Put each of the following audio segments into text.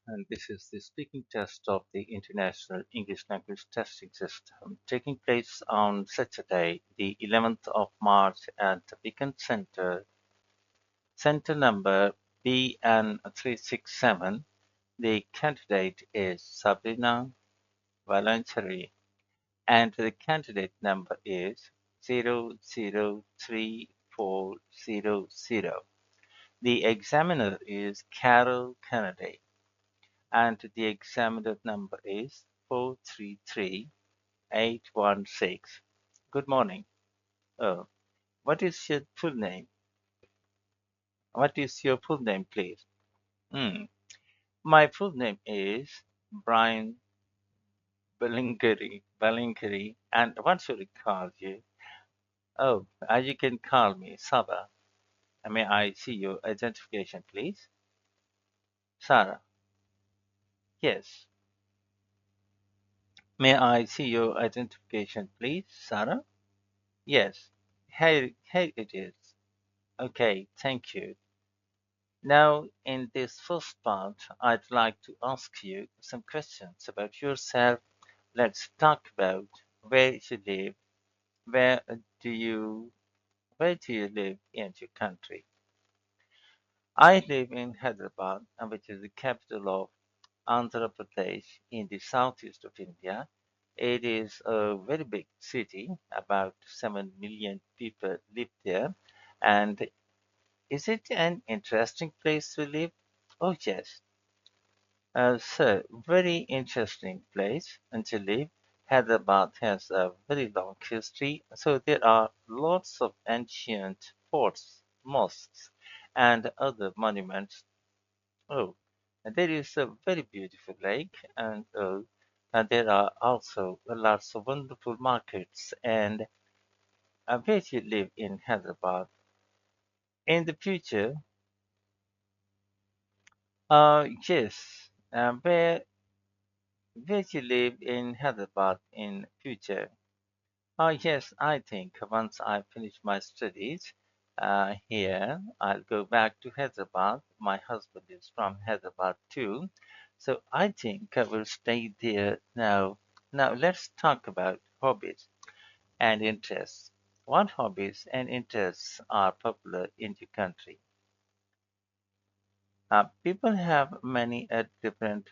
and this is the speaking test of the International English Language Testing System taking place on Saturday, the 11th of March at the Beacon Center, center number BN367. The candidate is Sabrina Valancheri, and the candidate number is 003400. The examiner is Carol Kennedy, and the examiner number is 433816. Good morning. Oh, what is your full name? What is your full name, please? Hmm. My full name is Brian Ballinkeri, and what should I call you? Oh, you can call me Saba. May I see your identification, please? Sarah. Yes. May I see your identification, please, Sarah? Yes. Here it is. Okay, thank you. Now, in this first part, I'd like to ask you some questions about yourself. Let's talk about where you live. Where do you where do you live in your country? I live in Hyderabad, which is the capital of Andhra Pradesh in the southeast of India. It is a very big city, about 7 million people live there. And is it an interesting place to live? Oh, yes. So, very interesting place to live. Hyderabad has a very long history, so there are lots of ancient forts, mosques, and other monuments. Oh, and there is a very beautiful lake, and there are also lots of wonderful markets. And where do you live in Hyderabad? In the future, yes, where do you live in Hyderabad in future? Yes, I think once I finish my studies here, I'll go back to Hyderabad. My husband is from Hyderabad too, so I think I will stay there now. Now, let's talk about hobbies and interests. What hobbies and interests are popular in your country? People have many different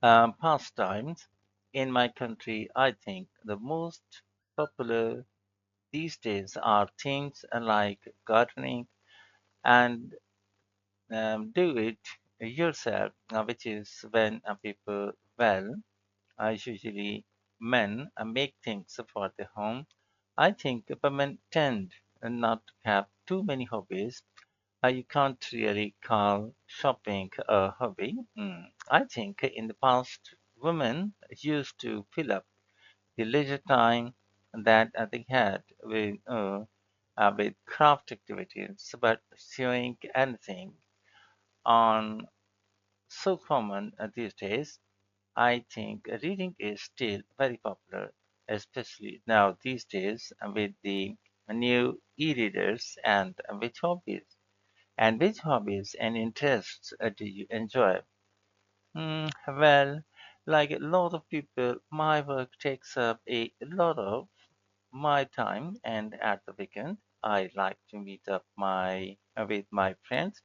pastimes. In my country, I think the most popular these days are things like gardening and do it yourself, which is when people, well, usually men make things for the home. I think women tend not to have too many hobbies. You can't really call shopping a hobby. I think in the past, women used to fill up the leisure time that they had with craft activities, but showing anything on so common these days, I think reading is still very popular, especially now these days with the new e-readers and which hobbies. And which hobbies and interests do you enjoy? Well, like a lot of people, my work takes up a lot of my time, and at the weekend, I like to meet up with my friends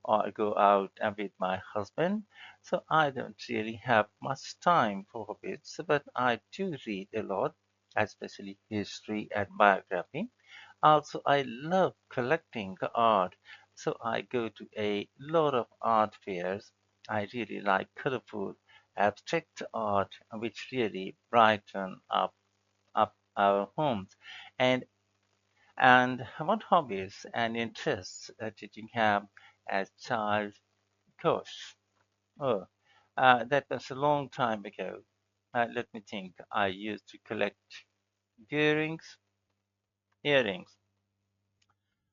or go out with my husband. So I don't really have much time for hobbies, but I do read a lot, especially history and biography. Also, I love collecting art, so I go to a lot of art fairs. I really like colorful, abstract art, which really brighten up our homes. And and what hobbies and interests did you have as child? Gosh, oh, that was a long time ago. Let me think. I used to collect earrings. Earrings.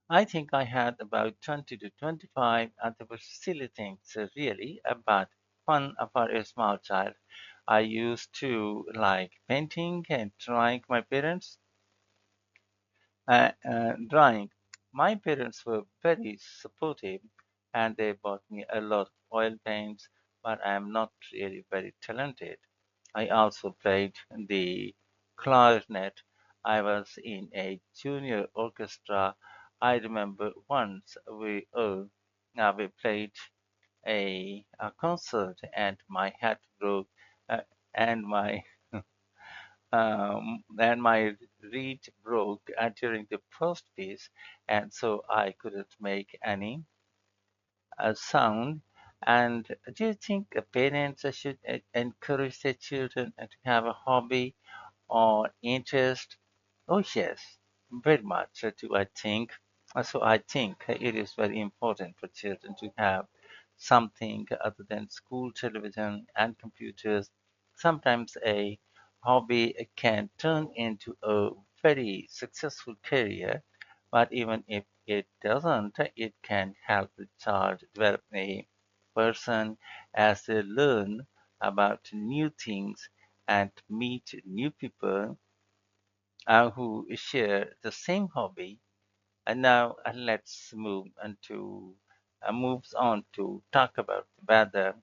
I think I had about 20 to 25, and they were silly things, really, but fun for a small child. I used to like painting and drawing. My parents drawing. My parents were very supportive and they bought me a lot of oil paints, but I am not really very talented. I also played the clarinet. I was in a junior orchestra. I remember once we played a concert and my hat broke uh, and my reed broke during the first piece, and so I couldn't make any sound. And do you think parents should encourage their children to have a hobby or interest? Oh, yes, very much do I think. So I think it is very important for children to have something other than school television and computers. Sometimes a hobby can turn into a very successful career, but even if it doesn't, it can help the child develop a person as they learn about new things and meet new people who share the same hobby. And now let's moves on to talk about the weather.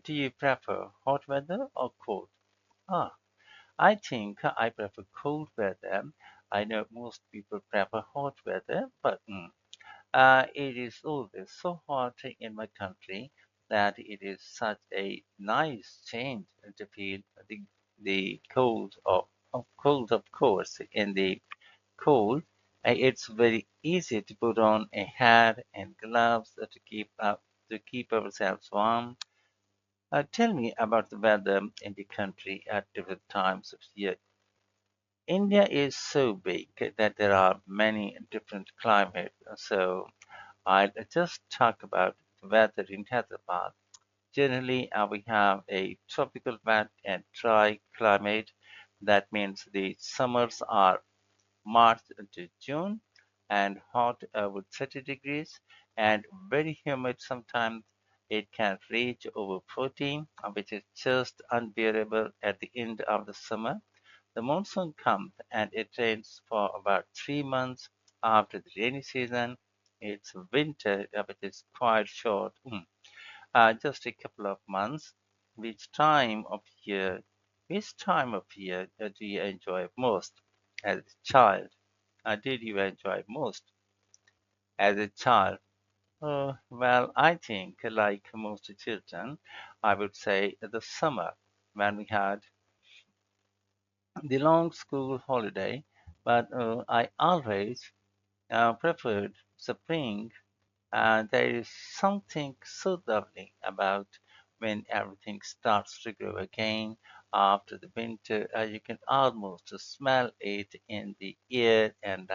Do you prefer hot weather or cold? Ah, I think I prefer cold weather. I know most people prefer hot weather, but it is always so hot in my country that it is such a nice change to feel the cold, of course. In the cold, it's very easy to put on a hat and gloves to keep ourselves warm. Tell me about the weather in the country at different times of year. India is so big that there are many different climates. So I'll just talk about the weather in Hyderabad. Generally, we have a tropical wet and dry climate. That means the summers are March to June and hot over 30 degrees and very humid sometimes. It can reach over 40, which is just unbearable at the end of the summer. The monsoon comes and it rains for about 3 months. After the rainy season, it's winter, which is quite short, just a couple of months. Which time of year, which time of year do you enjoy most as a child? Did you enjoy most as a child? Well, I think, like most children, I would say the summer when we had the long school holiday, but I always preferred spring. There is something so lovely about when everything starts to grow again after the winter. You can almost smell it in the air and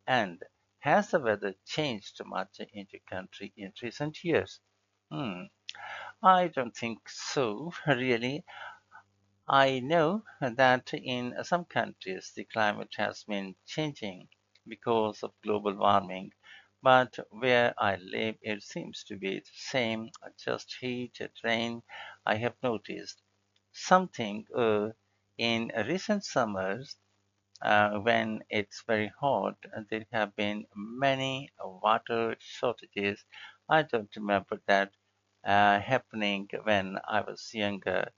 and has the weather changed much in your country in recent years? Hmm, I don't think so, really. I know that in some countries the climate has been changing because of global warming, but where I live it seems to be the same, just heat and rain. I have noticed something in recent summers when it's very hot, there have been many water shortages. I don't remember that happening when I was younger.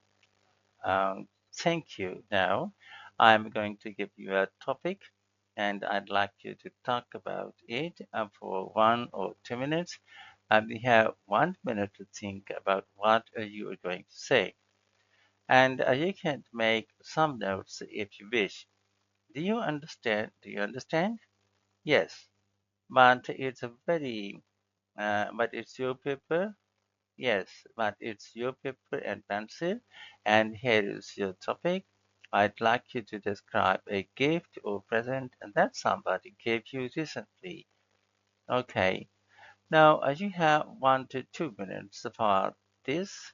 Thank you. Now, I'm going to give you a topic and I'd like you to talk about it for 1 or 2 minutes. And we have 1 minute to think about what you are going to say. And you can make some notes if you wish. Do you understand? Do you understand? Yes. But but it's your paper. Yes, but it's your paper and pencil, and here is your topic. I'd like you to describe a gift or present that somebody gave you recently. Okay, now you have 1 to 2 minutes for this,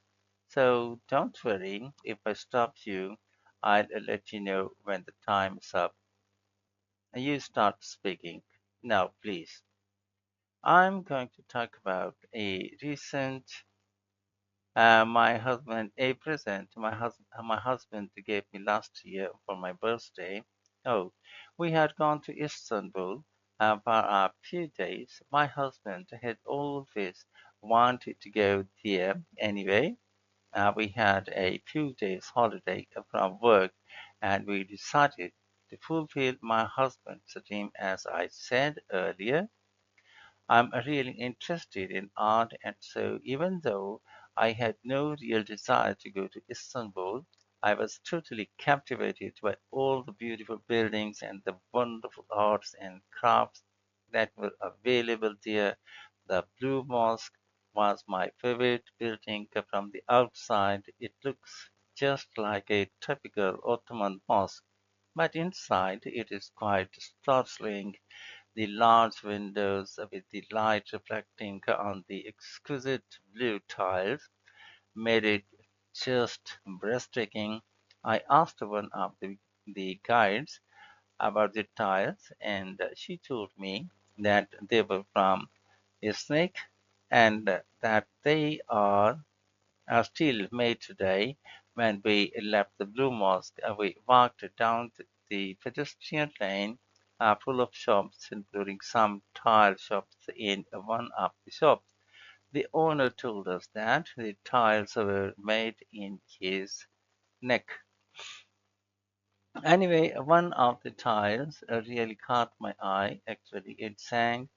so don't worry if I stop you. I'll let you know when the time is up. You start speaking. Now, please. I'm going to talk about a recent a present my husband gave me last year for my birthday. Oh, we had gone to Istanbul. For a few days. My husband had always wanted to go there anyway. We had a few days holiday from work and we decided to fulfill my husband's dream as I said earlier. I'm really interested in art, and so even though I had no real desire to go to Istanbul, I was totally captivated by all the beautiful buildings and the wonderful arts and crafts that were available there. The Blue Mosque was my favorite building from the outside. It looks just like a typical Ottoman mosque, but inside it is quite startling. The large windows with the light reflecting on the exquisite blue tiles made it just breathtaking. I asked one of the guides about the tiles, and she told me that they were from a snake and that they are still made today. When we left the Blue Mosque, we walked down the pedestrian lane full of shops, including some tile shops in one of the shops. The owner told us that the tiles were made in his neck. Anyway, one of the tiles really caught my eye. Actually, it sang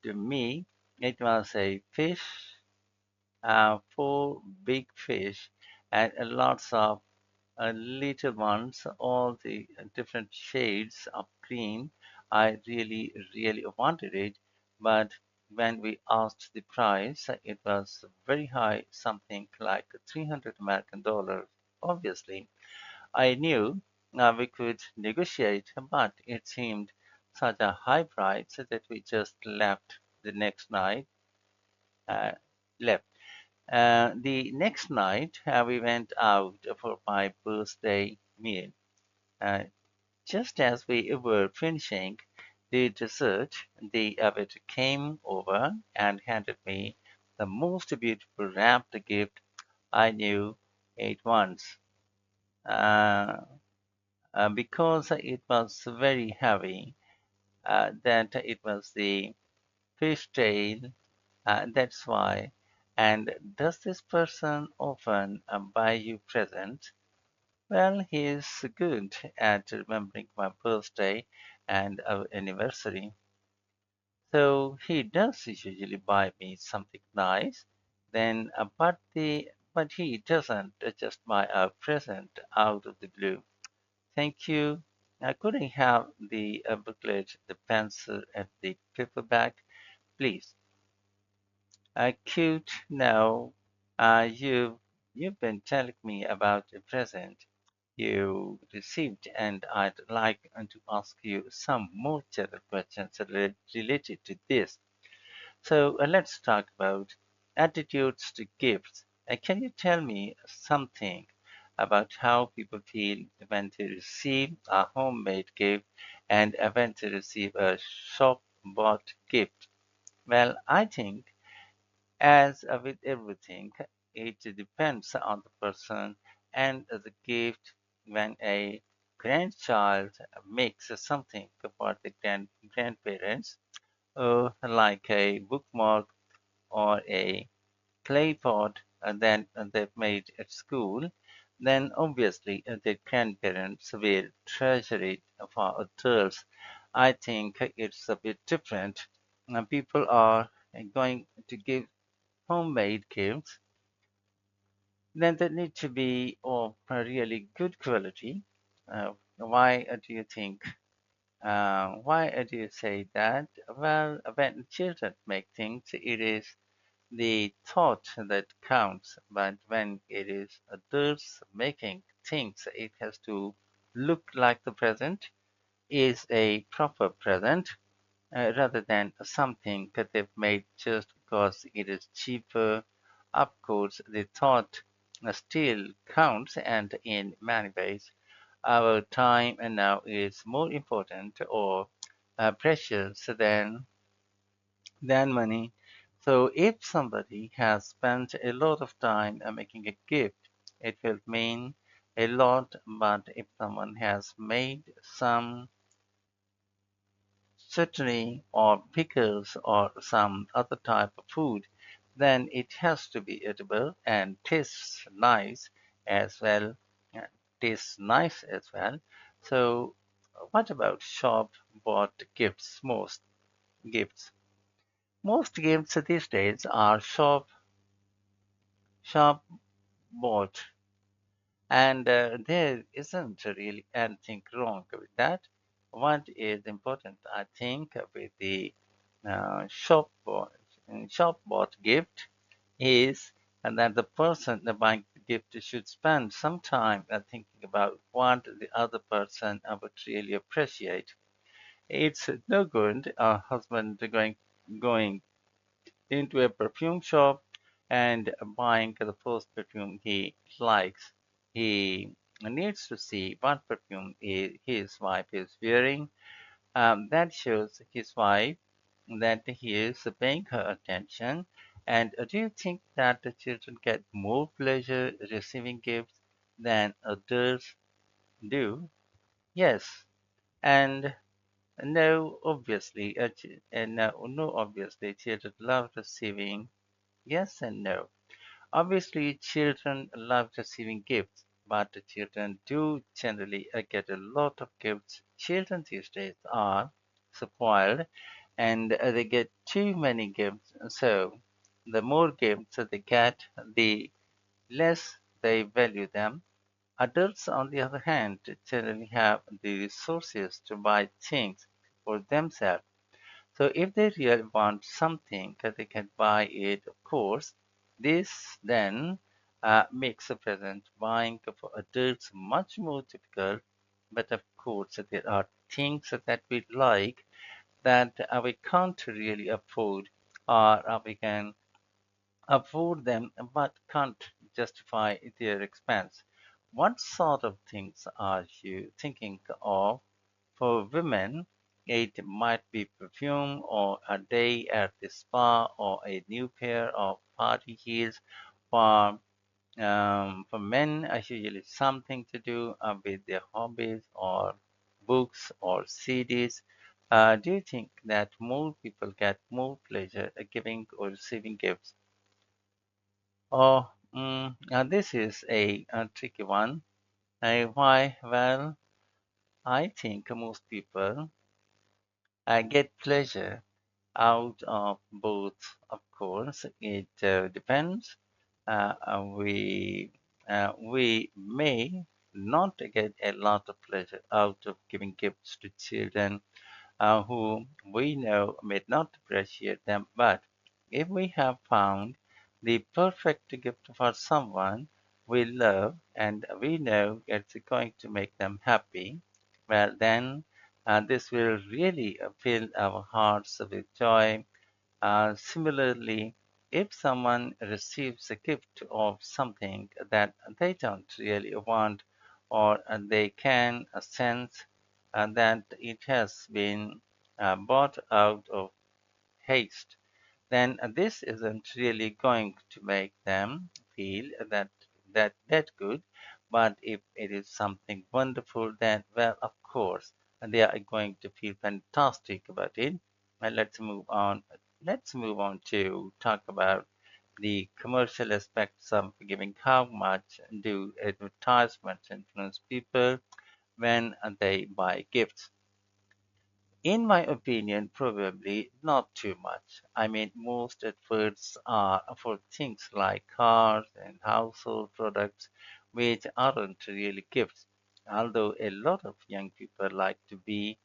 to me. It was a fish, four big fish, and lots of little ones, all the different shades of green. I really wanted it, but when we asked the price, it was very high, something like 300 American dollars. Obviously, I knew we could negotiate, but it seemed such a high price that we just left the next night. Uh, left. The next night, we went out for my birthday meal. Uh, just as we were finishing the dessert, the waiter came over and handed me the most beautiful wrapped gift I knew at once. Uh, because it was very heavy, that it was the fish tail. That's why. And does this person often buy you presents? Well, he is good at remembering my birthday and our anniversary. So he does usually buy me something nice. Then, but he doesn't just buy a present out of the blue. Thank you. Could I have the booklet, the pencil, and the paperback, please? Cute. Now, you've been telling me about a present you received, and I'd like to ask you some more general questions related to this. So let's talk about attitudes to gifts. Can you tell me something about how people feel when they receive a homemade gift and when they receive a shop-bought gift? Well, I think as with everything, it depends on the person and the gift. When a grandchild makes something for the grandparents, like a bookmark or a clay pot that they've made at school, then obviously the grandparents will treasure it. For adults, I think it's a bit different. People are going to give homemade gifts, then they need to be of a really good quality. Why do you think? Why do you say that? Well, when children make things, it is the thought that counts, but when it is adults making things, it has to look like the present is a proper present rather than something that they've made just because it is cheaper. Of course, the thought still counts, and in many ways, our time and now is more important or precious than money. So, if somebody has spent a lot of time making a gift, it will mean a lot. But if someone has made chutney or pickles or some other type of food, then it has to be edible and as well. uh, tastes nice as well. So, what about shop bought gifts? Gifts. Most gifts these days are shop bought, and there isn't really anything wrong with that. What is important, I think, with the shop bought gift is that the person the buying the gift should spend some time thinking about what the other person would really appreciate. It's no good a husband going into a perfume shop and buying the first perfume he likes. He needs to see what perfume his wife is wearing. That shows his wife that he is paying her attention. And do you think that the children get more pleasure receiving gifts than adults do? Yes. And no, obviously, children love receiving. Yes and no. Obviously, children love receiving gifts, but the children do generally get a lot of gifts. Children these days are spoiled and they get too many gifts. So, the more gifts they get, the less they value them. Adults, on the other hand, generally have the resources to buy things for themselves. So if they really want something, they can buy it, of course. This then makes a present buying for adults much more difficult. But of course, there are things that we like that we can't really afford, or we can afford them but can't justify their expense. What sort of things are you thinking of? For women, it might be perfume or a day at the spa or a new pair of party heels. For men, usually something to do with their hobbies or books or CDs. Do you think that more people get more pleasure giving or receiving gifts? This is a tricky one. Why? Well, I think most people get pleasure out of both, of course. It depends. We may not get a lot of pleasure out of giving gifts to children who we know may not appreciate them, but if we have found the perfect gift for someone we love and we know it's going to make them happy, well, then this will really fill our hearts with joy. Similarly, if someone receives a gift of something that they don't really want, or they can sense that it has been bought out of haste, then this isn't really going to make them feel that good. But if it is something wonderful, then well, of course, they are going to feel fantastic about it. And let's move on. Let's move on to talk about the commercial aspects of giving. How much do advertisements influence people when they buy gifts? In my opinion, probably not too much. I mean, most adverts are for things like cars and household products, which aren't really gifts. Although a lot of young people like to be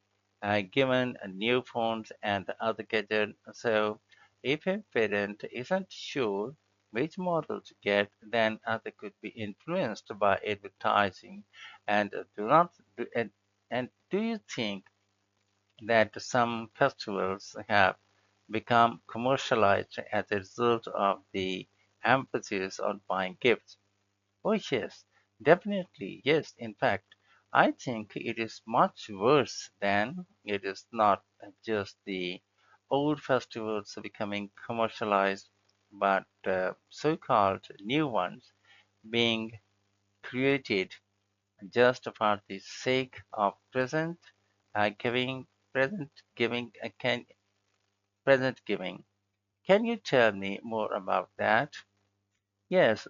given new phones and other gadgets, so if a parent isn't sure which model to get, then they could be influenced by advertising. And and do you think that some festivals have become commercialized as a result of the emphasis on buying gifts? Oh, yes, definitely, yes. In fact, I think it is much worse than it is not just the old festivals becoming commercialized, but so-called new ones being created just for the sake of giving present giving. Can you tell me more about that? Yes,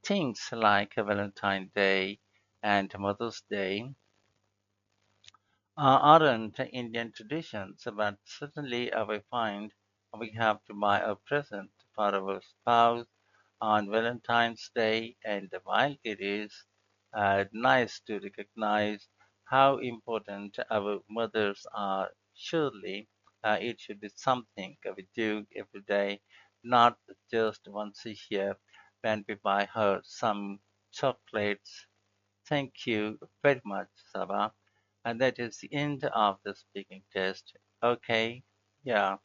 things like Valentine's Day and Mother's Day aren't Indian traditions, but certainly we find we have to buy a present for our spouse on Valentine's Day, and while it is nice to recognize how important our mothers are, surely it should be something we do every day, not just once a year when we buy her some chocolates. Thank you very much, Sabah. And that is the end of the speaking test. Okay, yeah.